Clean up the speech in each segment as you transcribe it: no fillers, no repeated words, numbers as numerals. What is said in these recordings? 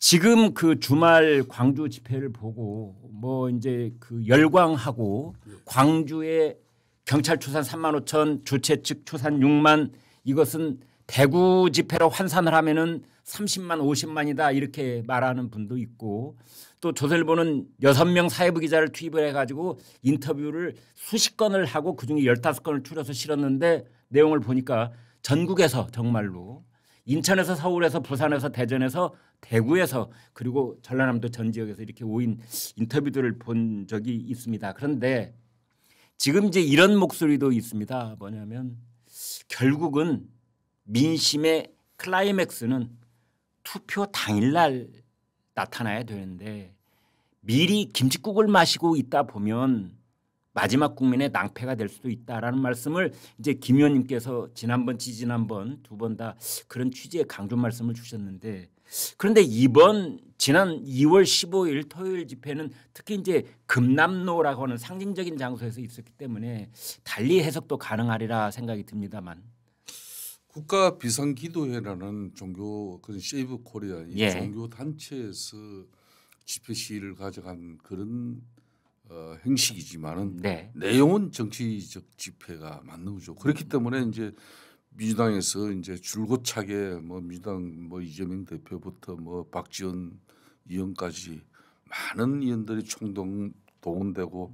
지금 그 주말 광주 집회를 보고 뭐 이제 그 열광하고 광주의 경찰 추산 3만 5천 주최 측 추산 6만 이것은 대구 집회로 환산을 하면은 30만 50만이다 이렇게 말하는 분도 있고 또 조선일보는 6명 사회부 기자를 투입을 해가지고 인터뷰를 수십 건을 하고 그중에 15건을 추려서 실었는데 내용을 보니까 전국에서 정말로 인천에서 서울에서 부산에서 대전에서 대구에서 그리고 전라남도 전 지역에서 이렇게 모인 인터뷰들을 본 적이 있습니다. 그런데 지금 이제 이런 목소리도 있습니다. 뭐냐면 결국은 민심의 클라이맥스는 투표 당일날 나타나야 되는데 미리 김칫국을 마시고 있다 보면 마지막 국민의 낭패가 될 수도 있다라는 말씀을 이제 김 의원님께서 지난번 지지난번 두 번 다 그런 취지의 강조 말씀을 주셨는데 그런데 이번 지난 2월 15일 토요일 집회는 특히 이제 금남로라고 하는 상징적인 장소에서 있었기 때문에 달리 해석도 가능하리라 생각이 듭니다만 국가 비상기도회라는 종교 그 세이브 코리아 이 종교 단체에서 집회 시위를 가져간 그런 행식이지만은 내용은 정치적 집회가 맞는 거죠. 그렇기 때문에 이제 민주당에서 이제 줄곧차게 뭐 민주당 뭐 이재명 대표부터 뭐 박지원 의원까지 많은 의원들이 동원되고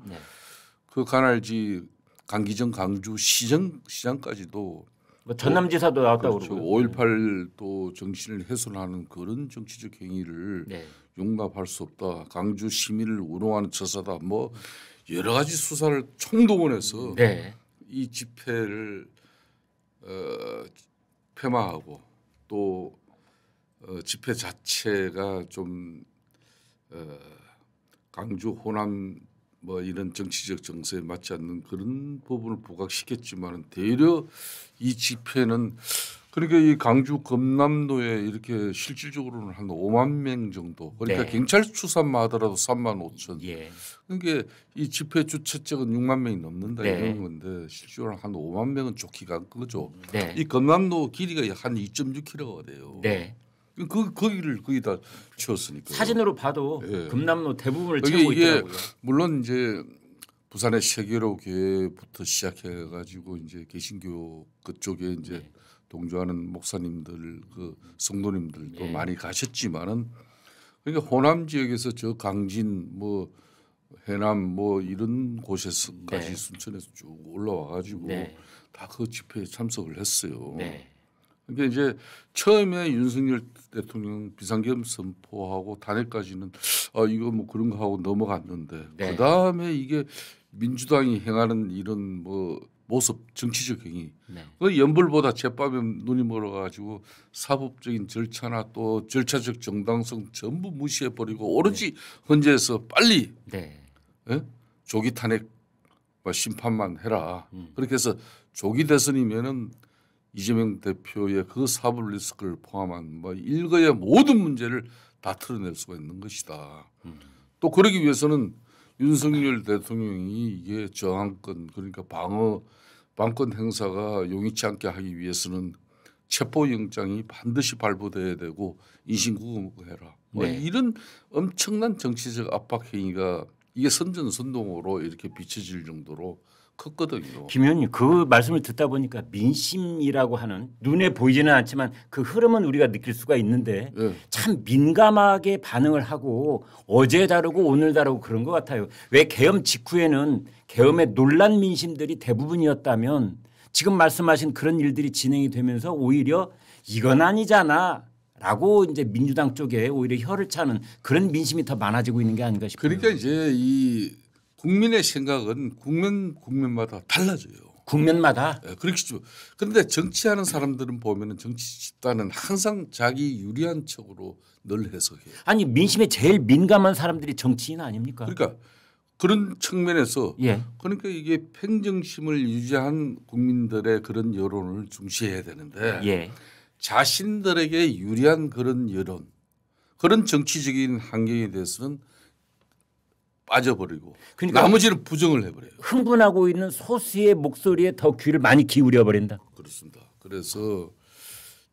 그 관할지 강기정 강주 시장까지도 뭐 전남지사도 나왔다고 그렇죠. 그러고요. 5.18 또 정신을 훼손하는 그런 정치적 행위를 용납할 수 없다. 강주 시민을 우롱하는 처사다. 뭐 여러 가지 수사를 총동원해서 이 집회를 폐마하고 또 집회 자체가 좀 강주 호남 뭐 이런 정치적 정세에 맞지 않는 그런 부분을 부각시켰지만은 되려 이 집회는 그러니까 이 강주 금남로에 이렇게 실질적으로는 한 5만 명 정도 그러니까 경찰 추산만 하더라도 3만 5천 그러니까 이 집회 주최측은 6만 명이 넘는다 이런 건데 실제로 한 5만 명은 좋기가 한 거죠. 이 금남로 길이가 한 2.6km가 돼요. 거기를 거기다 치웠으니까 사진으로 봐도 금남로 대부분을 채우고 있더라고요. 물론 이제 부산의 세계로 교회부터 시작해가지고 이제 개신교 그쪽에 이제 동조하는 목사님들 그 성도님들도 많이 가셨지만은 그러니까 호남 지역에서 저 강진 뭐 해남 뭐 이런 곳에서까지 순천에서 쭉 올라와가지고 다 그 집회에 참석을 했어요. 그러니까 이제 처음에 윤석열 대통령 비상계엄 선포하고 탄핵까지는 이거 뭐 그런 거 하고 넘어갔는데 그 다음에 이게 민주당이 행하는 이런 뭐 모습 정치적 행위 그 연불보다 제밥에 눈이 멀어가지고 사법적인 절차나 또 절차적 정당성 전부 무시해 버리고 오로지 헌재에서 빨리 조기 탄핵 심판만 해라. 그렇게 해서 조기 대선이면은 이재명 대표의 그 사법 리스크를 포함한 뭐 일거의 모든 문제를 다 털어낼 수가 있는 것이다. 또 그러기 위해서는 윤석열 대통령이 이게 저항권 그러니까 방권 행사가 용이치 않게 하기 위해서는 체포영장이 반드시 발부돼야 되고 인신구금해라. 뭐 이런 엄청난 정치적 압박 행위가 이게 선전선동으로 이렇게 비춰질 정도로 컸거든요. 김 의원님 그 말씀을 듣다 보니까 민심이라고 하는 눈에 보이지는 않지만 그 흐름은 우리가 느낄 수가 있는데 참 민감하게 반응을 하고 어제 다르고 오늘 다르고 그런 것 같아요. 왜 계엄 직후에는 계엄의 논란 민심들이 대부분이었다면 지금 말씀하신 그런 일들이 진행이 되면서 오히려 이건 아니잖아. 라고 이제 민주당 쪽에 오히려 혀를 차는 그런 민심이 더 많아지고 있는 게 아닌가 싶어요. 그러니까 이제 이 국민의 생각은 국민마다 달라져요. 국면마다. 그렇겠죠. 그런데 정치하는 사람들은 보면은 정치 집단은 항상 자기 유리한 척으로 늘 해석해요. 아니 민심에 제일 민감한 사람들이 정치인 아닙니까? 그러니까 그런 측면에서 그러니까 이게 평정심을 유지한 국민들의 그런 여론을 중시해야 되는데 자신들에게 유리한 그런 여론 그런 정치적인 환경에 대해서는 빠져버리고 그러니까 나머지는 부정을 해버려요. 흥분하고 있는 소수의 목소리에 더 귀를 많이 기울여 버린다. 그렇습니다. 그래서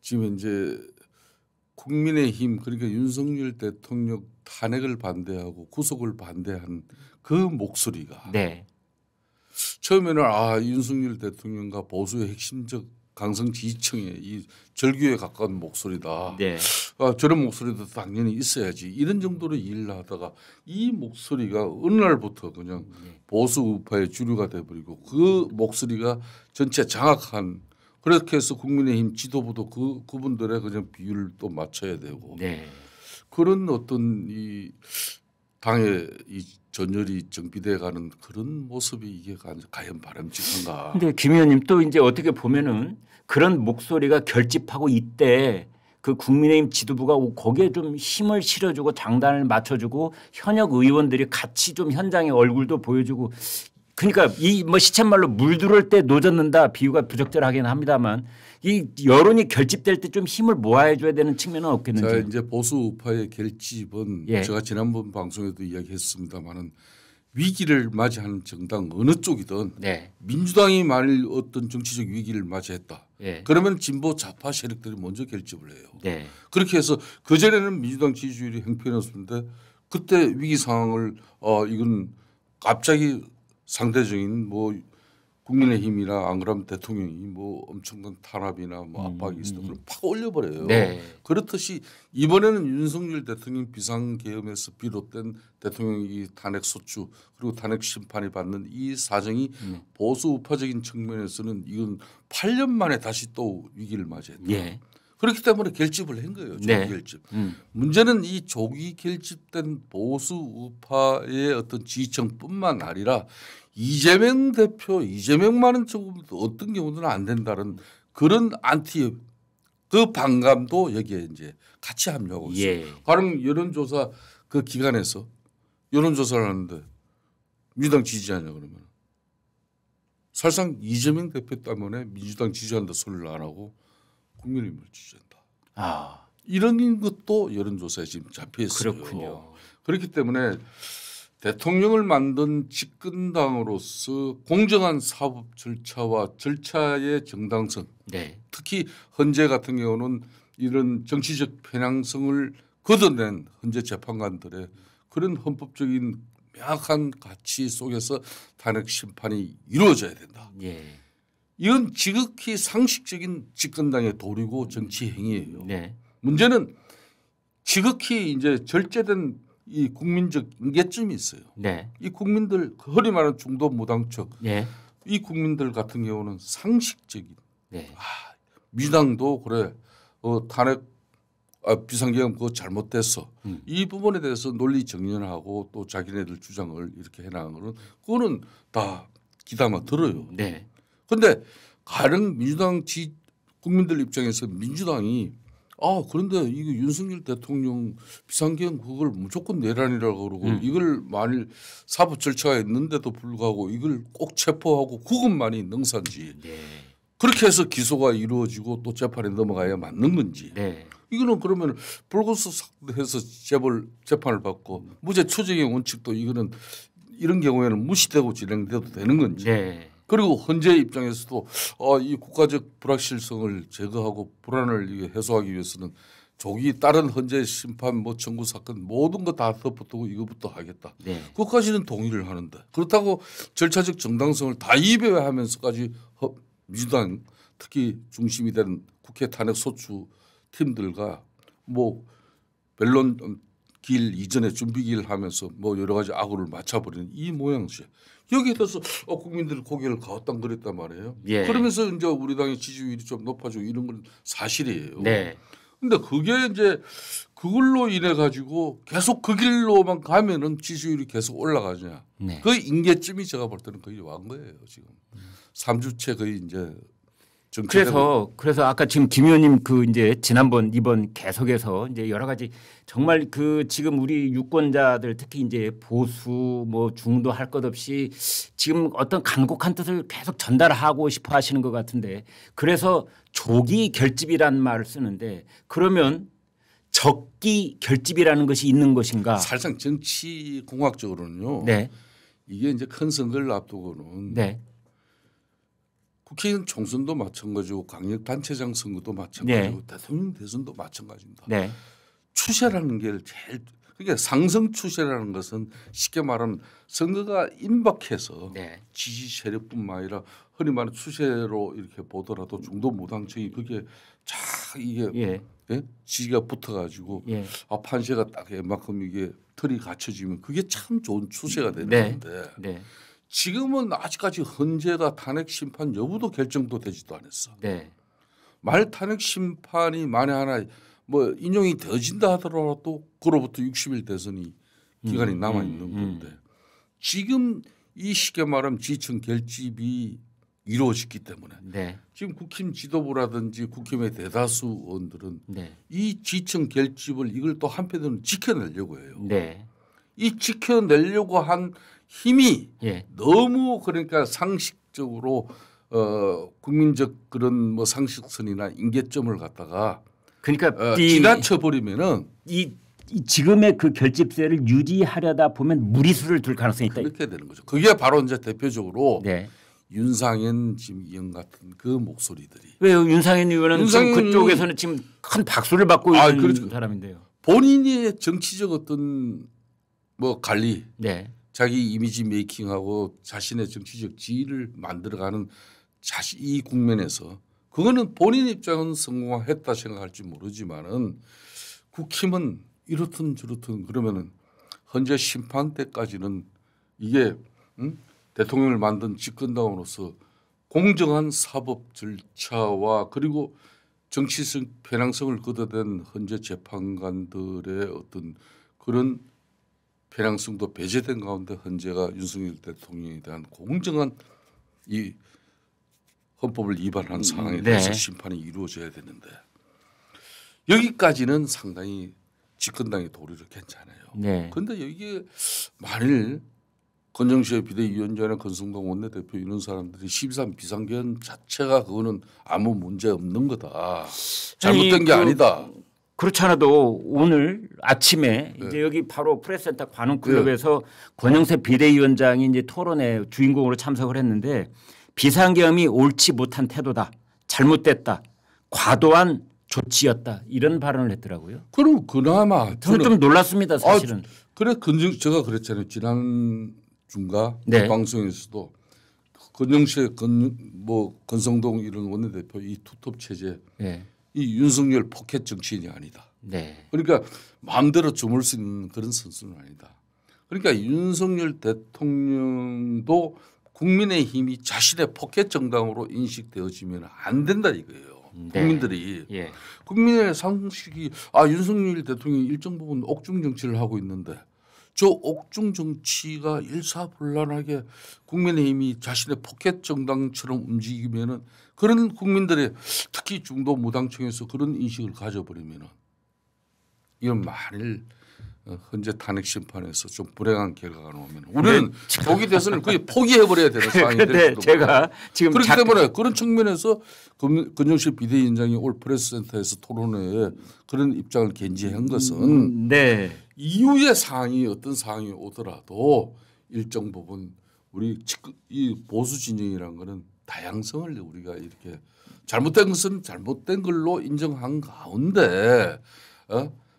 지금 이제 국민의힘 그러니까 윤석열 대통령 탄핵을 반대하고 구속을 반대한 그 목소리가 네. 처음에는 윤석열 대통령과 보수의 핵심적 강성 지지층의 이 절규에 가까운 목소리다. 네. 저런 목소리도 당연히 있어야지. 이런 정도로 일을 하다가 이 목소리가 어느 날부터 그냥 보수 우파의 주류가 돼버리고 그 목소리가 전체 장악한 그렇게 해서 국민의힘 지도부도 그분들의 그냥 비율을 또 맞춰야 되고 네. 그런 어떤 이 당의 이 전열이 정비돼가는 그런 모습이 이게 과연 바람직한가? 근데 김 의원님 또 이제 어떻게 보면은 그런 목소리가 결집하고 이때 그 국민의힘 지도부가 거기에 좀 힘을 실어주고 장단을 맞춰주고 현역 의원들이 같이 좀 현장의 얼굴도 보여주고 그러니까 이 뭐 시쳇말로 물 들어올 때 노젓는다 비유가 부적절하긴 합니다만 이 여론이 결집될 때 좀 힘을 모아줘야 되는 측면은 없겠는지. 자 이제 보수 우파의 결집은 예. 제가 지난번 방송에도 이야기했습니다마는 위기를 맞이하는 정당 어느 쪽이든 네. 민주당이 만일 어떤 정치적 위기를 맞이했다. 예. 그러면 진보 좌파 세력들이 먼저 결집을 해요. 네. 그렇게 해서 그전에는 민주당 지지율이 형편이었는데 그때 위기 상황을 이건 갑자기 상대적인 뭐 국민의힘이나 안 그러면 대통령이 뭐 엄청난 탄압이나 뭐 압박이 있어도 그럼 팍 올려버려요. 네. 그렇듯이 이번에는 윤석열 대통령 비상계엄에서 비롯된 대통령이 탄핵 소추 그리고 탄핵 심판이 받는 이 사정이 보수 우파적인 측면에서는 이건 8년 만에 다시 또 위기를 맞이했다. 예. 그렇기 때문에 결집을 한 거예요. 조기 네. 결집. 문제는 이 조기 결집된 보수 우파의 어떤 지지층뿐만 아니라 이재명 대표, 이재명만은 조금 어떤 경우는 안 된다는 그런 그 반감도 여기에 이제 같이 합류하고 있어요. 예. 가령 여론조사 그 기관에서 여론조사를 하는데 민주당 지지하냐 그러면 사실상 이재명 대표 때문에 민주당 지지한다 소리를 안 하고 국민의힘을 지지한다. 이런 것도 여론조사에 지금 잡혀 있어요. 그렇군요. 그렇기 때문에 대통령을 만든 집권당으로서 공정한 사법 절차와 절차의 정당성 네. 특히 헌재 같은 경우는 이런 정치적 편향성을 걷어낸 헌재 재판관들의 그런 헌법적인 명확한 가치 속에서 탄핵 심판이 이루어져야 된다. 예. 이건 지극히 상식적인 집권당의 도리고 정치 행위예요. 네. 문제는 지극히 이제 절제된 이 국민적 인계점이 있어요. 네. 이 국민들 흔히 말하는 중도 무당층 예. 이 국민들 같은 경우는 상식적인 네. 민주당도 그래 탄핵 비상계엄 그거 잘못됐어. 이 부분에 대해서 논리 정연하고 또 자기네들 주장을 이렇게 해나가는 거는 그거는 다 귀담아 들어요. 네. 그런데 가령 민주당 국민들 입장에서 민주당이 그런데 이거 윤석열 대통령 비상계엄 그걸 무조건 내란이라고 그러고 이걸 만일 사법 절차가 있는데도 불구하고 이걸 꼭 체포하고 그것만이 능사인지 네. 그렇게 해서 기소가 이루어지고 또 재판에 넘어가야 맞는 건지 네. 이거는 그러면 불구속해서 재판을 받고 무죄 추정의 원칙도 이거는 이런 경우에는 무시되고 진행돼도 되는 건지 네. 그리고 헌재 입장에서도 이 국가적 불확실성을 제거하고 불안을 해소하기 위해서는 조기 다른 헌재 심판 뭐 청구 사건 모든 거 다 덮어두고 이거부터 하겠다. 네. 그것까지는 동의를 하는데 그렇다고 절차적 정당성을 다 이배하면서까지 민주당 특히 중심이 된 국회 탄핵 소추 팀들과 뭐 변론 길 이전에 준비기를 하면서 뭐 여러 가지 악우를 맞춰버리는 이 모양새 여기에 대해서 국민들 고개를 가왔당거렸단 말이에요. 예. 그러면서 이제 우리 당의 지지율이 좀 높아지고 이런 건 사실이에요. 네. 근데 그게 이제 그걸로 인해 가지고 계속 그 길로만 가면은 지지율이 계속 올라가냐. 네. 그 인계점이 제가 볼 때는 거의 완 거예요 지금. 3주째 거의 이제. 그래서 아까 지금 김 의원님 그 이제 지난번 이번 계속해서 이제 여러 가지 정말 그 지금 우리 유권자들 특히 이제 보수 뭐 중도 할 것 없이 지금 어떤 간곡한 뜻을 계속 전달하고 싶어 하시는 것 같은데 그래서 조기 결집이라는 말을 쓰는데 그러면 적기 결집이라는 것이 있는 것인가? 사실상 정치 공학적으로는요. 네. 이게 이제 큰 선거를 앞두고는 네. 국회의원 총선도 마찬가지고 광역단체장 선거도 마찬가지고 네. 대통령 대선도 마찬가지입니다. 네. 추세라는 게 제일 그러니까 상승 추세라는 것은 쉽게 말하면 선거가 임박해서 네. 지지 세력뿐만 아니라 흔히 말하는 추세로 이렇게 보더라도 중도 무당층이 그게 자 이게 예. 예? 지지가 붙어가지고 예. 판세가 딱 이만큼 이게 틀이 갖춰지면 그게 참 좋은 추세가 되는 네. 건데 네. 지금은 아직까지 헌재가 탄핵 심판 여부도 결정도 되지도 않았어. 네. 말 탄핵 심판이 만에 하나 뭐 인용이 되어진다 하더라도 그로부터 60일 대선이 기간이 남아 있는 건데 지금 이 쉽게 말하면 지청 결집이 이루어졌기 때문에 네. 지금 국힘 지도부라든지 국힘의 대다수 의원들은 네. 이 지청 결집을 이걸 또 한편으로는 지켜내려고 해요. 네. 이 지켜내려고 한 힘이 예. 너무 그러니까 상식적으로 국민적 그런 뭐 상식선이나 인계점을 갖다가 그러니까 지나쳐 버리면은 이 지금의 그 결집세를 유지하려다 보면 무리수를 둘 가능성이 있다. 그렇게 되는 거죠. 그게 바로 이제 대표적으로 네. 윤상현 지금 의원 같은 그 목소리들이 왜요? 윤상현 의원은 지금 그쪽에서는 지금 큰 박수를 받고 있는 그렇죠. 사람인데요. 본인의 정치적 어떤 뭐 관리, 네. 자기 이미지 메이킹하고 자신의 정치적 지위를 만들어가는 이 국면에서 그거는 본인 입장은 성공했다 생각할지 모르지만은 국힘은 이렇든 저렇든 그러면은 헌재 심판 때까지는 이게 대통령을 만든 집권당으로서 공정한 사법 절차와 그리고 정치성 편향성을 걷어댄 헌재 재판관들의 어떤 그런 편향성도 배제된 가운데 헌재가 윤석열 대통령에 대한 공정한 이 헌법을 위반한 상황에 대해서 심판이 이루어져야 되는데 여기까지는 상당히 집권당의 도리를 괜찮아요. 그런데 여기에 만일 권정시의 비대위원장이나 권성동 원내대표 이런 사람들이 13 비상계엄 자체가 그거는 아무 문제 없는 거다. 잘못된 게 아니다. 그렇지 않아도 오늘 아침에 이제 여기 바로 프레스센터 관훈클럽에서 권영세 비대위원장이 이제 토론회 주인공으로 참석을 했는데 비상계엄이 옳지 못한 태도다. 잘못됐다. 과도한 조치였다. 이런 발언을 했더라고요. 그럼 그나마 저는 좀 놀랐습니다. 사실은. 그래 제가 그랬잖아요. 지난 중가 방송에서도 권영세 권성동 이런 원내대표 이 투톱 체제 이 윤석열 포켓 정치인이 아니다. 그러니까 마음대로 주물 수 있는 그런 선수는 아니다. 그러니까 윤석열 대통령도 국민의힘이 자신의 포켓 정당으로 인식되어지면 안 된다 이거예요. 국민들이 국민의 상식이 윤석열 대통령이 일정 부분 옥중 정치를 하고 있는데 저 옥중 정치가 일사불란하게 국민의힘이 자신의 포켓 정당처럼 움직이면은 그런 국민들의 특히 중도 무당층에서 그런 인식을 가져버리면은 이건 만일 현재 탄핵 심판에서 좀 불행한 결과가 나오면 우리는 조기 대선을 거의 포기해버려야 되는 상황이 될 수도 제가 지금 그렇기 때문에 그런 측면에서 권정실 비대위원장이 올 프레스센터에서 토론회에 그런 입장을 견지한 것은 이후의 상황이 어떤 상황이 오더라도 일정 부분 우리 이 보수 진영이라는 거는 다양성을 우리가 이렇게 잘못된 것은 잘못된 걸로 인정한 가운데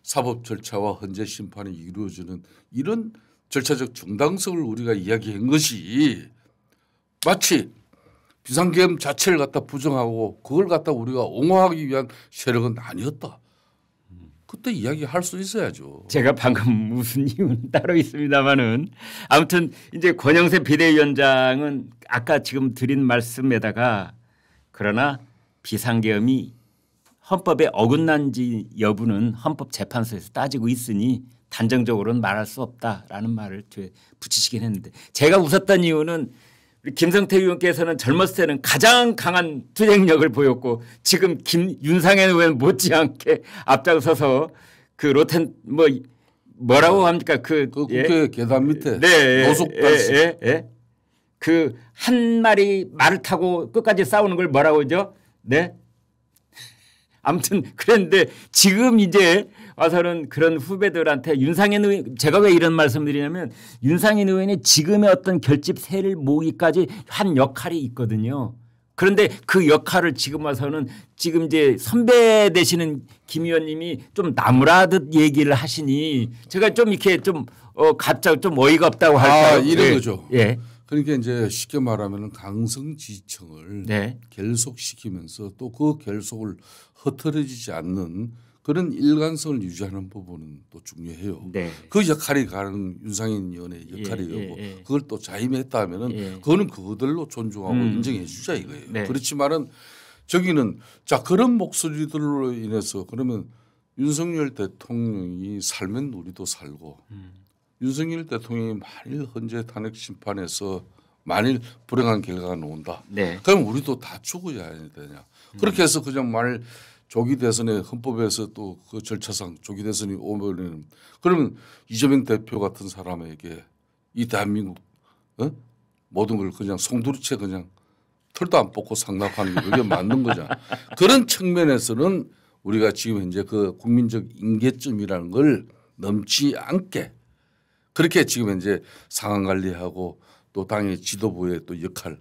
사법 절차와 헌재 심판이 이루어지는 이런 절차적 정당성을 우리가 이야기한 것이 마치 비상계엄 자체를 갖다 부정하고 그걸 갖다 우리가 옹호하기 위한 세력은 아니었다. 그때 이야기할 수 있어야죠. 제가 방금 무슨 이유는 따로 있습니다만은 아무튼 이제 권영세 비대위원장은 아까 지금 드린 말씀에다가 그러나 비상계엄이 헌법에 어긋난지 여부는 헌법재판소에서 따지고 있으니 단정적으로는 말할 수 없다라는 말을 붙이시긴 했는데 제가 웃었던 이유는 우리 김성태 의원께서는 젊었을 때는 가장 강한 투쟁력을 보였고 지금 윤상현 의원 못지않게 앞장서서 그 로텐 뭐라고 합니까 그 국회 계단 밑에 노숙단식 그 한 마리 말을 타고 끝까지 싸우는 걸 뭐라고 하죠? 아무튼 그런데 지금 이제 와서는 그런 후배들한테 윤상현 의원 제가 왜 이런 말씀드리냐면 윤상현 의원이 지금의 어떤 결집세를 모으기까지 한 역할이 있거든요. 그런데 그 역할을 지금 와서는 지금 이제 선배 되시는 김 의원님이 좀 나무라듯 얘기를 하시니 제가 좀 이렇게 좀 갑자기 좀 어이가 없다고 할까요? 이런 예. 거죠. 예. 그러니까 이제 쉽게 말하면 강성지청을 네. 결속시키면서 또 그 결속을 흐트러지지 않는 그런 일관성을 유지하는 부분은 또 중요해요. 네. 그 역할이 가는 윤상현 의원의 역할이고 그걸 또 자임했다 하면은 그거는 그들로 존중하고 인정해 주자 이거예요. 네. 그렇지만은 저기는 자 그런 목소리들로 인해서 그러면 윤석열 대통령이 살면 우리도 살고 윤석열 대통령이 만일 헌재 탄핵 심판에서 만일 불행한 결과가 나온다. 네. 그럼 우리도 다 죽어야 되냐. 그렇게 해서 그냥 만일 조기 대선에 헌법에서 또 그 절차상 조기 대선이 오면은 그러면 이재명 대표 같은 사람에게 이 대한민국 모든 걸 그냥 송두리째 그냥 털도 안 뽑고 상납하는 게 그게 맞는 거잖아. 그런 측면에서는 우리가 지금 현재 그 국민적 임계점이라는 걸 넘지 않게 그렇게 지금 현재 상황 관리하고 또 당의 지도부의 또 역할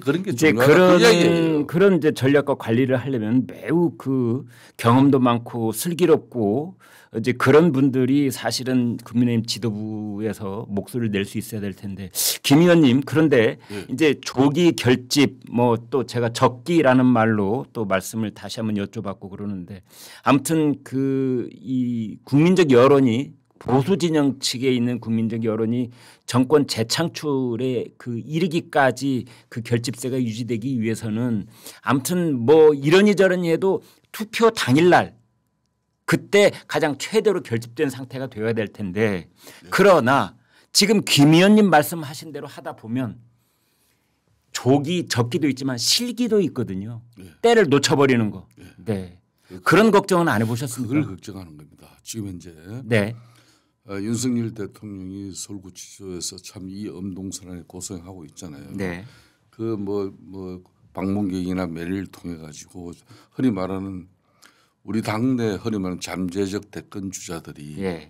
그런 게 이제 중요하다. 그런 이제 전략과 관리를 하려면 매우 그 경험도 많고 슬기롭고 이제 그런 분들이 사실은 국민의힘 지도부에서 목소리를 낼 수 있어야 될 텐데 김 의원님 그런데 이제 조기 결집 뭐 또 제가 적기라는 말로 또 말씀을 다시 한번 여쭤봤고 그러는데 아무튼 그 이 국민적 여론이 보수 진영 측에 있는 국민적 여론이 정권 재창출에 그 이르기까지 그 결집세가 유지되기 위해서는 아무튼 뭐 이러니 저러니 해도 투표 당일날 그때 가장 최대로 결집된 상태가 되어야 될 텐데 그러나 지금 김 의원님 말씀하신 대로 하다 보면 조기 적기도 있지만 실기도 있거든요. 때를 놓쳐버리는 거. 네. 그런 걱정은 안 해보셨습니까? 그걸 걱정하는 겁니다. 지금 현재 네. 윤석열 대통령이 서울구치소에서 참 이 엄동선한에 고생하고 있잖아요. 네. 그 뭐 방문객이나 매를 통해 가지고 흔히 말하는 우리 당내 흔히 말하는 잠재적 대권 주자들이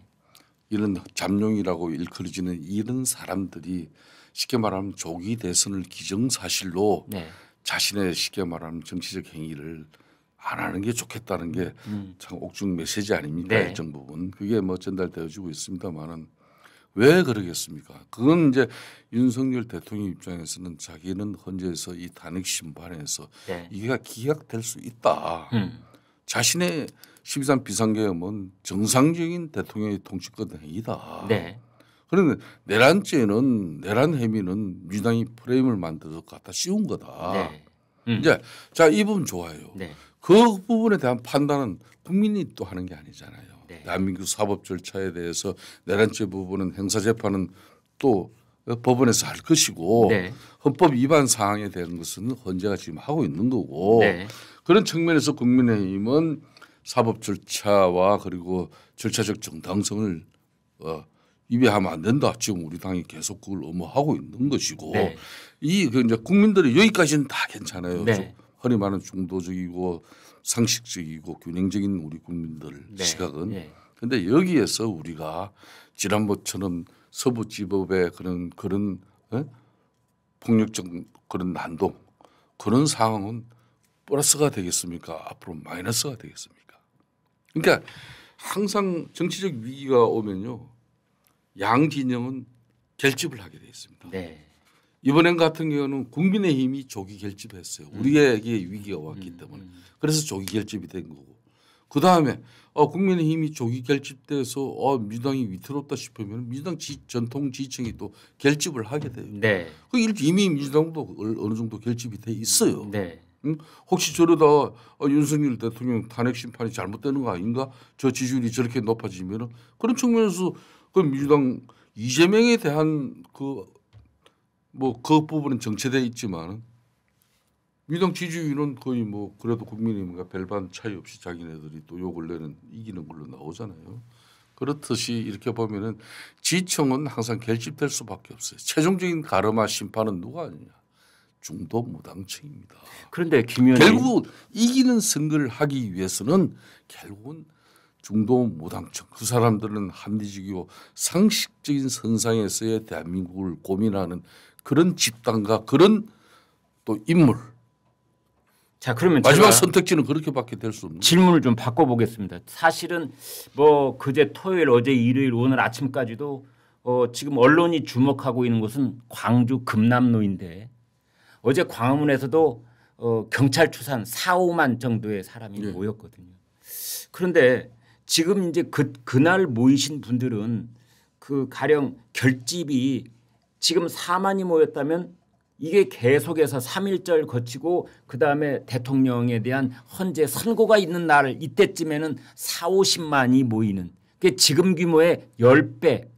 이런 잠룡이라고 일컬어지는 이런 사람들이 쉽게 말하면 조기 대선을 기정사실로 자신의 쉽게 말하면 정치적 행위를 안 하는 게 좋겠다는 게 참 옥중 메시지 아닙니까? 일정 부분 그게 뭐 전달되어지고 있습니다만은 왜 그러겠습니까? 그건 이제 윤석열 대통령 입장에서는 자기는 헌재에서 이 탄핵 심판에서 이게 기각될 수 있다. 자신의 12.3 비상계엄은 정상적인 대통령의 통치권 행위다. 그런데 내란죄는 내란 혐의는 민주당이 프레임을 만들어서 갖다 씌운 거다. 이제 자 이 부분 좋아요. 그 부분에 대한 판단은 국민이 또 하는 게 아니잖아요. 대한민국 사법 절차에 대해서 내란죄 부분은 형사재판은 또 법원에서 할 것이고 헌법 위반 사항에 대한 것은 헌재가 지금 하고 있는 거고 그런 측면에서 국민의힘은 사법 절차와 그리고 절차적 정당성을 위배하면 안 된다. 지금 우리 당이 계속 그걸 엄호하고 있는 것이고 이 그 이제 국민들이 여기까지는 다 괜찮아요. 흔히 말하는 중도적이고 상식적이고 균형적인 우리 국민들 시각은. 그런데 여기에서 우리가 지난번처럼 서부지법의 그런 폭력적 그런 난동 그런 상황은 플러스가 되겠습니까? 앞으로 마이너스가 되겠습니까? 그러니까 항상 정치적 위기가 오면요. 양 진영은 결집을 하게 돼 있습니다. 이번엔 같은 경우는 국민의힘이 조기 결집했어요. 우리에게 위기가 왔기 때문에. 그래서 조기 결집이 된 거고. 그다음에 국민의힘이 조기 결집돼서 민주당이 위태롭다 싶으면 민주당 전통 지지층이 또 결집을 하게 돼요. 이미 민주당도 어느 정도 결집이 돼 있어요. 혹시 저러다 윤석열 대통령 탄핵 심판이 잘못되는 거 아닌가? 저 지지율이 저렇게 높아지면 그런 측면에서 그 민주당 이재명에 대한 그 부분은 정체돼 있지만 민주당 지지율은 거의 뭐 그래도 국민의힘과 별반 차이 없이 자기네들이 또 요 근래는 이기는 걸로 나오잖아요. 그렇듯이 이렇게 보면은 지지층은 항상 결집될 수밖에 없어요. 최종적인 가르마 심판은 누가 하느냐? 중도 무당층입니다. 그런데 김 의원님 결국 이기는 선거를 하기 위해서는 결국은 중도 무당층 그 사람들은 합리적이고 상식적인 선상에서의 대한민국을 고민하는 그런 집단과 그런 또 인물 자, 그러면 마지막 선택지는 그렇게밖에 될 수 없는. 질문을 좀 바꿔보겠습니다. 사실은 뭐 그제 토요일, 어제 일요일, 오늘 아침까지도 지금 언론이 주목하고 있는 것은 광주 금남로인데 어제 광화문에서도 경찰 추산 4, 5만 정도의 사람이 모였거든요. 그런데 지금 이제 그날 모이신 분들은 그 가령 결집이 지금 4만이 모였다면 이게 계속해서 3.1절 거치고 그다음에 대통령에 대한 헌재 선고가 있는 날 이때쯤에는 4, 50만이 모이는 그게 지금 규모의 10배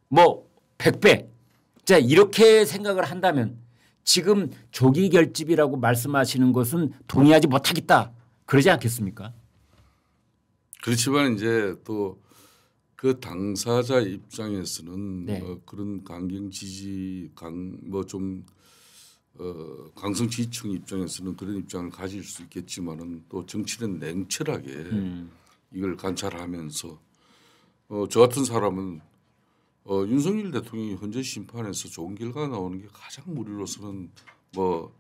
뭐 100배 자 이렇게 생각을 한다면 지금 조기 결집이라고 말씀하시는 것은 동의하지 못하겠다 그러지 않겠습니까? 그렇지만 이제 또 그 당사자 입장에서는 네. 그런 강경 지지 뭐좀 강성 지지층 입장에서는 그런 입장을 가질 수 있겠지만은 또 정치는 냉철하게 이걸 관찰하면서 저 같은 사람은 윤석열 대통령이 헌재 심판에서 좋은 결과 나오는 게 가장 우리로서는 뭐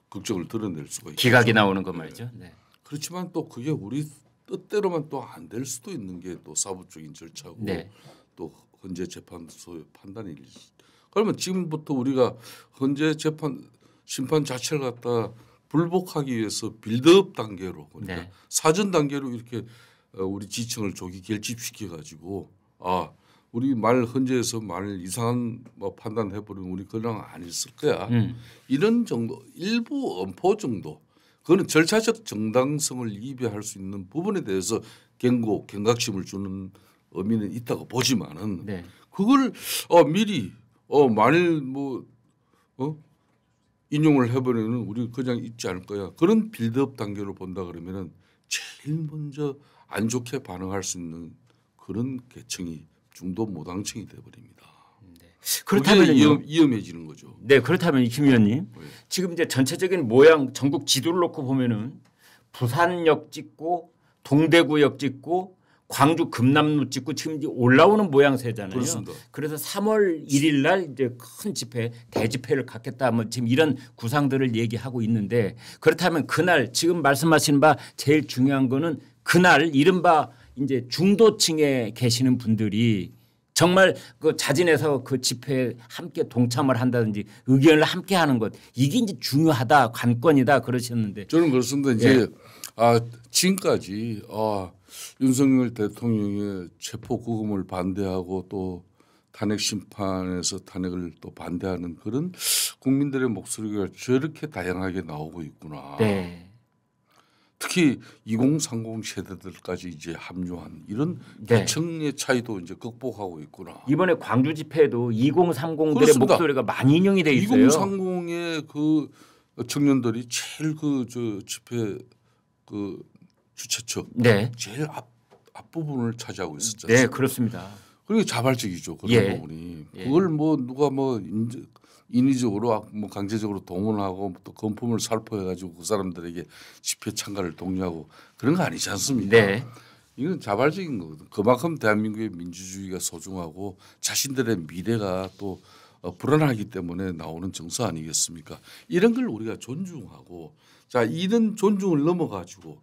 걱정을 드러낼 수가 있죠. 기각이 나오는 것 말이죠. 네. 그렇지만 또 그게 우리 뜻대로만 또 안 될 수도 있는 게 또 사법적인 절차고 네. 또 헌재 재판소의 판단이지. 그러면 지금부터 우리가 헌재 재판 심판 자체를 갖다 불복하기 위해서 빌드업 단계로 그러니까 네. 사전 단계로 이렇게 우리 지층을 조기 결집시켜 가지고 우리 말 헌재에서 말 이상한 뭐 판단해 버리면 우리 그냥 안 있을 거야. 이런 정도 일부 엄포 정도 그거는 절차적 정당성을 위배할 수 있는 부분에 대해서 경각심을 주는 의미는 있다고 보지만은 네. 그걸 미리 만일 인용을 해버리면 우리 그냥 있지 않을 거야. 그런 빌드업 단계로 본다 그러면은 제일 먼저 안 좋게 반응할 수 있는 그런 계층이 중도 무당층이 돼버립니다. 그렇다면 위험해지는 거죠. 네, 그렇다면 김 의원님 지금 이제 전체적인 모양 전국 지도를 놓고 보면은 부산역 찍고 동대구역 찍고 광주 금남로 찍고 지금 이제 올라오는 모양새잖아요. 그렇습니다. 그래서 3월 1일 날 이제 큰 집회 대집회를 갖겠다 뭐 지금 이런 구상들을 얘기하고 있는데 그렇다면 그날 지금 말씀하신 바 제일 중요한 거는 그날 이른바 이제 중도층에 계시는 분들이 정말 그 자진해서 그 집회에 함께 동참을 한다든지 의견을 함께 하는 것 이게 이제 중요하다 관건이다 그러셨는데 저는 그렇습니다. 이제 지금까지 윤석열 대통령의 체포 구금을 반대하고 또 탄핵 심판에서 탄핵을 또 반대하는 그런 국민들의 목소리가 저렇게 다양하게 나오고 있구나. 네. 특히 2030 세대들까지 이제 합류한 이런 네. 계층의 차이도 이제 극복하고 있구나. 이번에 광주 집회도 2030들의 그렇습니다. 목소리가 많이 인용이 돼 있어요. 2030의 그 청년들이 제일 집회 주최처 네. 제일 앞부분을 차지하고 있었죠. 네, 그렇습니다. 그게 자발적이죠. 그런 부분이. 그걸 누가 인위적으로 강제적으로 동원하고 또 건품을 살포해가지고 그 사람들에게 집회 참가를 독려하고 그런 거 아니지 않습니까? 네. 이건 자발적인 거거든. 그만큼 대한민국의 민주주의가 소중하고 자신들의 미래가 또 불안하기 때문에 나오는 정서 아니겠습니까? 이런 걸 우리가 존중하고 자 이런 존중을 넘어가지고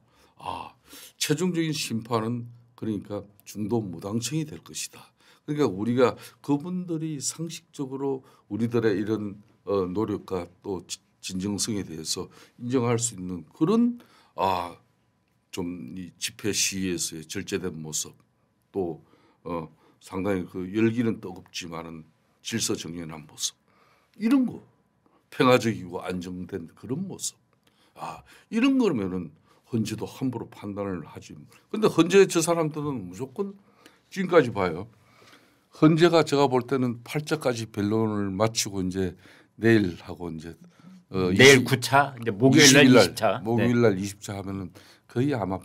최종적인 심판은 그러니까 중도 무당층이 될 것이다. 그러니까 우리가 그분들이 상식적으로 우리들의 이런 노력과 또 진정성에 대해서 인정할 수 있는 그런 좀 이 집회 시위에서의 절제된 모습 또 상당히 그 열기는 뜨겁지만은 질서정연한 모습 이런 거 평화적이고 안정된 그런 모습 이런 거면은 헌재도 함부로 판단을 하지. 그런데 헌재 저 사람들은 무조건 지금까지 봐요. 헌재가 제가 볼 때는 8자까지 변론을 마치고 이제 내일 하고 이제 내일 9차 이제 목요일 날 20차. 목요일 날 20차 하면은 거의 아마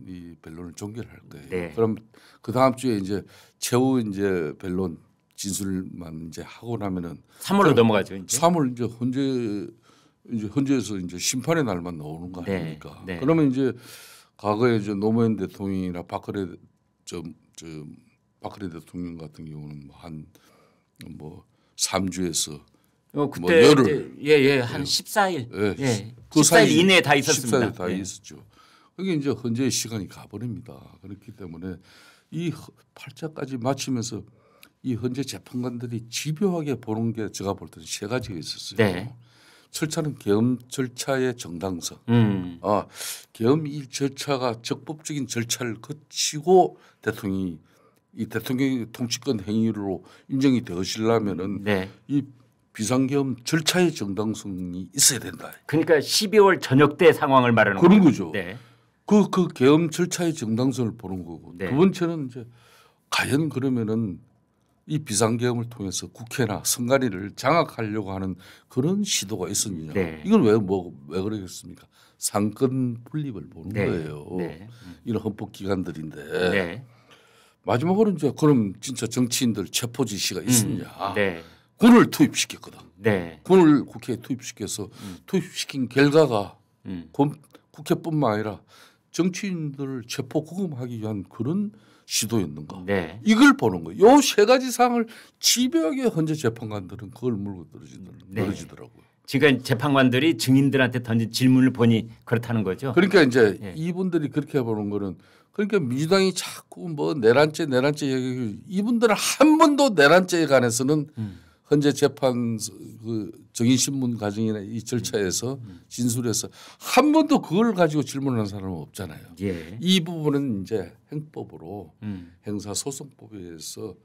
이 변론을 종결할 거예요. 네. 그럼 그 다음 주에 이제 최후 이제 변론 진술만 이제 하고 나면은 3월로 넘어가죠. 이제. 3월 이제 헌재에서 이제 심판의 날만 나오는 거 아닙니까? 네. 그러면 이제 과거에 이제 노무현 대통령이나 박근혜 대통령 같은 경우는 한 3주에서 그때 뭐 열흘. 예예 한 14일. 예. 예. 그 14일 이내에 다 있었습니다. 14일 다 예. 있었죠. 그게 이제 헌재의 시간이 가버립니다. 그렇기 때문에 이 팔자까지 마치면서 이 헌재 재판관들이 집요하게 보는 게 제가 볼 때는 세 가지가 있었어요. 네. 절차는 계엄 절차의 정당성. 계엄 이 절차가 적법적인 절차를 거치고 대통령이 통치권 행위로 인정이 되시려면은 네. 이 비상계엄 절차의 정당성이 있어야 된다. 그러니까 12월 저녁 때 상황을 말하는 그런 거죠. 네. 그 계엄 절차의 정당성을 보는 거고 네. 두 번째는 이제 과연 그러면은 이 비상계엄을 통해서 국회나 선관위를 장악하려고 하는 그런 시도가 있었느냐. 네. 이건 왜 그러겠습니까? 상권 분립을 보는 네. 거예요. 네. 이런 헌법기관들인데 네. 마지막으로 이제 그럼 진짜 정치인들 체포 지시가 있었냐. 네. 군을 투입시켰거든. 네. 군을 국회에 투입시켜서 투입시킨 결과가 국회뿐만 아니라 정치인들을 체포 구금하기 위한 그런 시도였는가. 네. 이걸 보는 거예요. 요 세 가지 사항을 집요하게 헌재 재판관들은 그걸 물고 떨어지더라고요. 지금 재판관들이 증인들한테 던진 질문을 보니 그렇다는 거죠. 그러니까 이제 예. 이분들이 그렇게 보는 거는 그러니까 민주당이 자꾸 뭐 내란죄 얘기 이분들은 한 번도 내란죄에 관해서는 헌재 재판 그 정인신문 과정이나 이 절차에서 진술해서 한 번도 그걸 가지고 질문하는 사람은 없잖아요. 예. 이 부분은 이제 행법으로 행사소송법에서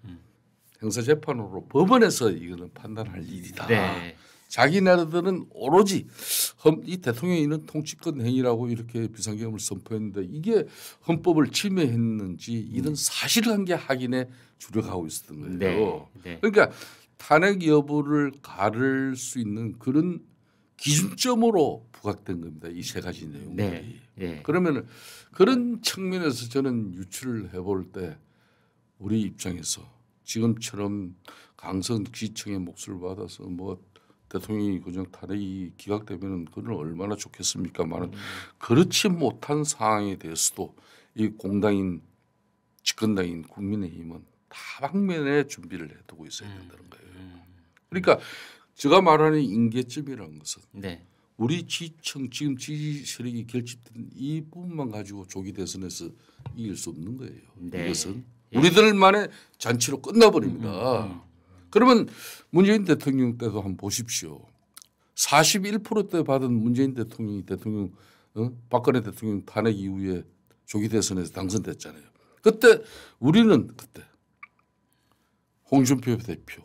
행사재판으로 법원에서 이거는 판단할 일이다. 네. 자기네들은 오로지 이 대통령이 있는 통치권 행위라고 이렇게 비상계엄을 선포했는데 이게 헌법을 침해했는지 이런 사실관계 확인에 주력하고 있었던 거예요. 네. 네. 그러니까 탄핵 여부를 가를 수 있는 그런 기준점으로 부각된 겁니다. 이 세 가지 내용들이. 네. 네. 그러면 그런 측면에서 저는 유추를 해볼 때 우리 입장에서 지금처럼 강서지청의 몫을 받아서 뭐 대통령이 그냥 탄핵이 기각되면은 그건 얼마나 좋겠습니까만은 그렇지 못한 상황에 대해서도 이 공당인 집권당인 국민의힘은 다방면의 준비를 해두고 있어야 된다는 거예요. 그러니까 제가 말하는 임계점이라는 것은 네. 우리 지청 지금 지지 세력이 결집된 이 부분만 가지고 조기 대선에서 이길 수 없는 거예요. 네. 이것은 우리들만의 잔치로 끝나버립니다. 그러면 문재인 대통령 때도 한번 보십시오. 41%대 받은 문재인 대통령 박근혜 대통령 탄핵 이후에 조기 대선에서 당선됐잖아요. 그때 우리는 그때 홍준표 대표,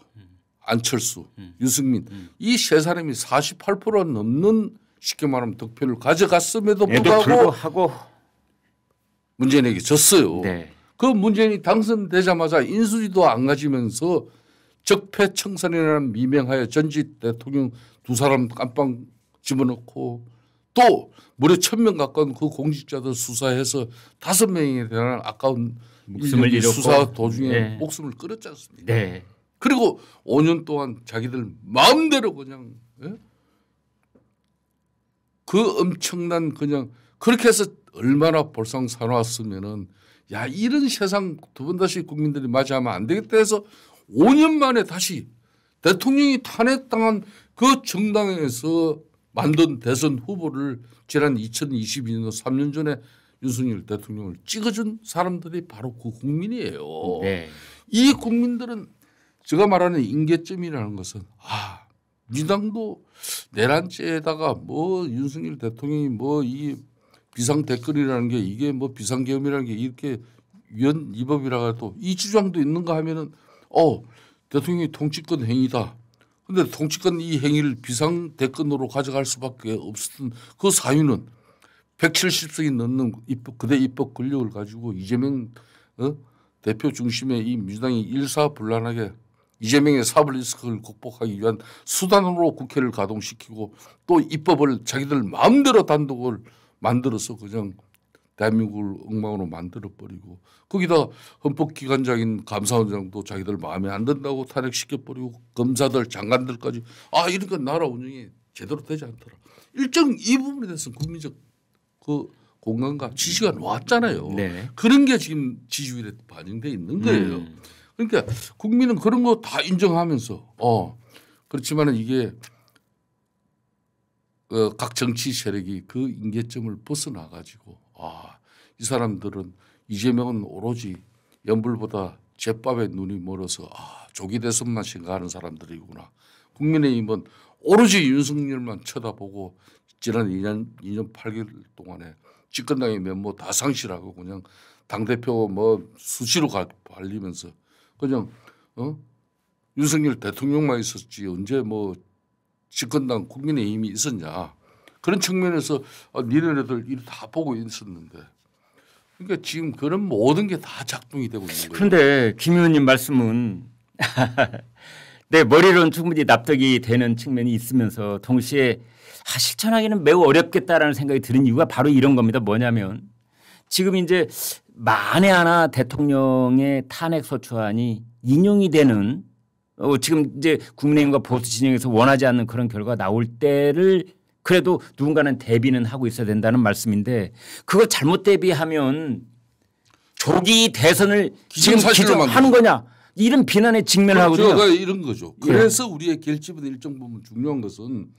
안철수, 유승민 이 세 사람이 48% 넘는 쉽게 말하면 득표를 가져갔음에도 불구하고 문재인에게 졌어요. 네. 그 문재인이 당선되자마자 인수위도 안 가지면서 적폐청산이라는 미명하에 전직 대통령 두 사람 깜빵 집어넣고 또 무려 1,000명 가까운 그 공직자들 수사해서 5명에 대한 아까운 목숨을 잃었고 수사 도중에 네. 목숨을 끊었지 않습니까? 네. 그리고 5년 동안 자기들 마음대로 그냥 그 엄청난 그냥 그렇게 해서 얼마나 볼상 사놓았으면은 야 이런 세상 두 번 다시 국민들이 맞이하면 안 되겠다 해서 5년 만에 다시 대통령이 탄핵당한 그 정당에서 만든 대선 후보를 지난 2022년 3년 전에 윤석열 대통령을 찍어준 사람들이 바로 그 국민이에요. 네. 이 국민들은 제가 말하는 임계점이라는 것은 민주당도 내란죄에다가 뭐 윤석열 대통령이 뭐 이 비상 댓글이라는 게 이게 뭐 비상계엄이라는 게 이렇게 위헌 위법이라 해도 이 주장도 있는가 하면은 대통령이 통치권 행위다. 그런데 통치권 이 행위를 비상 대권으로 가져갈 수밖에 없었던 그 사유는 170석이 넘는 그대 입법 권력을 가지고 이재명 대표 중심의 이 민주당이 일사불란하게 이재명의 사법리스크를 극복하기 위한 수단으로 국회를 가동시키고 또 입법을 자기들 마음대로 단독을 만들어서 그냥 대한민국을 엉망으로 만들어버리고 거기다 헌법기관장인 감사원장도 자기들 마음에 안 든다고 탄핵시켜버리고 검사들 장관들까지 이러니까 나라 운영이 제대로 되지 않더라. 일정 이 부분에 대해서는 국민적 그 공감과 지지가 왔잖아요. 네. 그런 게 지금 지지율에 반영돼 있는 거예요. 그러니까 국민은 그런 거 다 인정하면서 그렇지만은 이게 각 정치 세력이 그 임계점을 벗어나 가지고 이 사람들은 이재명은 오로지 연불보다 제밥에 눈이 멀어서 조기 대선만 생각하는 사람들이구나. 국민의힘은 오로지 윤석열만 쳐다보고 지난 2년 8개월 동안에 집권당의 면모 다 상실하고 그냥 당대표 뭐 수시로 발리면서 그냥 윤석열 대통령만 있었지 언제 뭐 집권당 국민의힘이 있었냐. 그런 측면에서 니네들 일 다 보고 있었는데 그러니까 지금 그런 모든 게 다 작동이 되고 있는 거예요. 그런데 김 의원님 말씀은 내 머리로는 충분히 납득이 되는 측면이 있으면서 동시에 실천하기는 매우 어렵겠다라는 생각이 드는 이유가 바로 이런 겁니다. 뭐냐면 지금 이제 만에 하나 대통령의 탄핵소추안이 인용이 되는 지금 이제 국민의힘과 보수 진영에서 원하지 않는 그런 결과가 나올 때를 그래도 누군가는 대비는 하고 있어야 된다는 말씀인데 그거 잘못 대비하면 조기 대선을 지금 기정하는 거냐 이런 비난에 직면을 하거든요. 제가 이런 거죠. 그래서 우리의 결집은 일정 부분 중요한 것은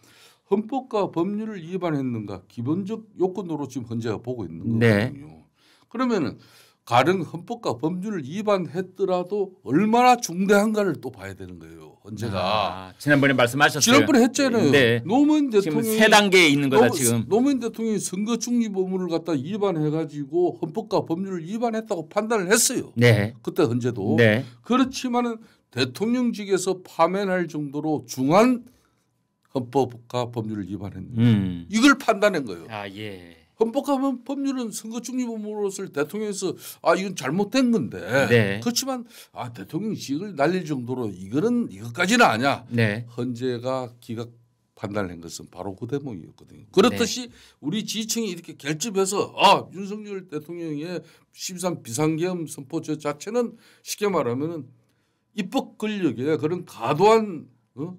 헌법과 법률을 위반했는가 기본적 요건으로 지금 헌재가 보고 있는 거거든요. 네. 그러면은 가령 헌법과 법률을 위반했더라도 얼마나 중대한가를 또 봐야 되는 거예요. 헌재가. 지난번에 말씀하셨어요. 지난번에 했잖아요. 네. 노무현 대통령이 지금 세 단계에 있는 거다 지금. 노무현 대통령이 선거 중립 의무를 갖다 위반해가지고 헌법과 법률을 위반했다고 판단을 했어요. 네. 그때 헌재도. 네. 그렇지만은 대통령직에서 파면할 정도로 중한 헌법과 법률을 위반했는데 이걸 판단한 거예요. 예. 헌법과 법률은 선거 중립 의무로서 대통령에서 이건 잘못된 건데 네. 그렇지만 대통령직을 날릴 정도로 이것까지는 아니야. 네. 헌재가 기각 판단한 것은 바로 그 대목이었거든요. 그렇듯이 네. 우리 지지층이 이렇게 결집해서 윤석열 대통령의 13 비상계엄 선포 자체는 쉽게 말하면은 입법 권력의 그런 과도한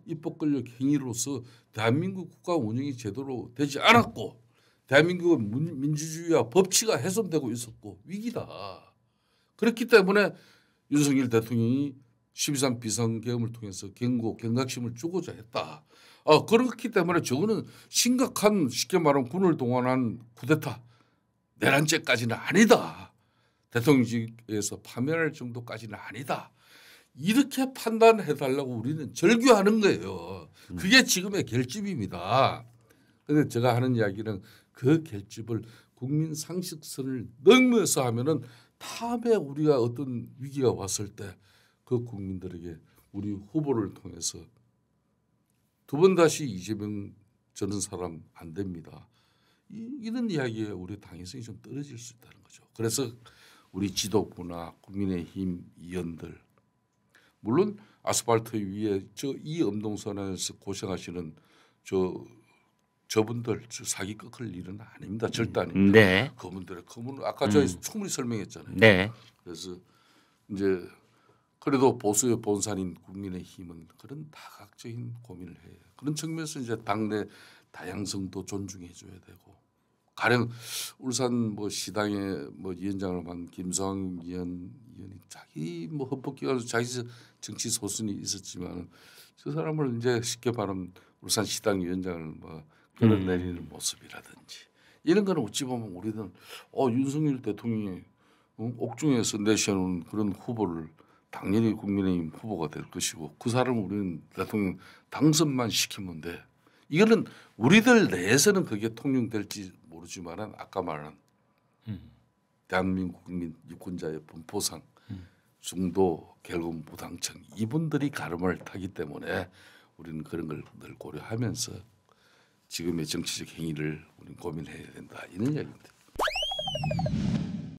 입법 권력 행위로서 대한민국 국가 운영이 제대로 되지 않았고 대한민국은 민주주의와 법치가 훼손되고 있었고 위기다. 그렇기 때문에 윤석열 대통령이 12.3 비상계엄을 통해서 경각심을 주고자 했다. 그렇기 때문에 저거는 심각한 쉽게 말하면 군을 동원한 쿠데타 내란죄까지는 아니다. 대통령직에서 파면할 정도까지는 아니다. 이렇게 판단해달라고 우리는 절규하는 거예요. 그게 지금의 결집입니다. 그런데 제가 하는 이야기는 그 결집을 국민 상식선을 넘어서 하면은 다음에 우리가 어떤 위기가 왔을 때 그 국민들에게 우리 후보를 통해서 두 번 다시 이재명 저런 사람 안 됩니다. 이런 이야기에 우리 당위성이 좀 떨어질 수 있다는 거죠. 그래서 우리 지도부나 국민의힘 의원들 물론 아스팔트 위에 이 엄동선에서 고생하시는 저분들 사기 꺾을 일은 아닙니다. 절대 아닙니다. 네. 그분들의 그분은 아까 저희 충분히 설명했잖아요. 네. 그래서 이제 그래도 보수의 본산인 국민의힘은 그런 다각적인 고민을 해요. 그런 측면에서 이제 당내 다양성도 존중해줘야 되고 가령 울산 뭐 시당의 뭐 위원장을 한 김수환 의원이 자기 뭐 헌법기관에서 자기 정치 소신이 있었지만 저 사람을 이제 쉽게 말하면 울산 시당 위원장을 뭐 끌어내리는 모습이라든지 이런 거는 어찌 보면 우리는 윤석열 대통령이 옥중에서 내세우는 그런 후보를 당연히 국민의힘 후보가 될 것이고 그 사람을 우리는 대통령 당선만 시키면 돼. 이거는 우리들 내에서는 그게 통용될지 모르지만은 아까 말한 대한민국 국민 유권자의 분포상 중도 결국 무당층 이분들이 가름을 타기 때문에 우리는 그런 걸 늘 고려하면서 지금의 정치적 행위를 우리는 고민해야 된다 이런 이야기입니다.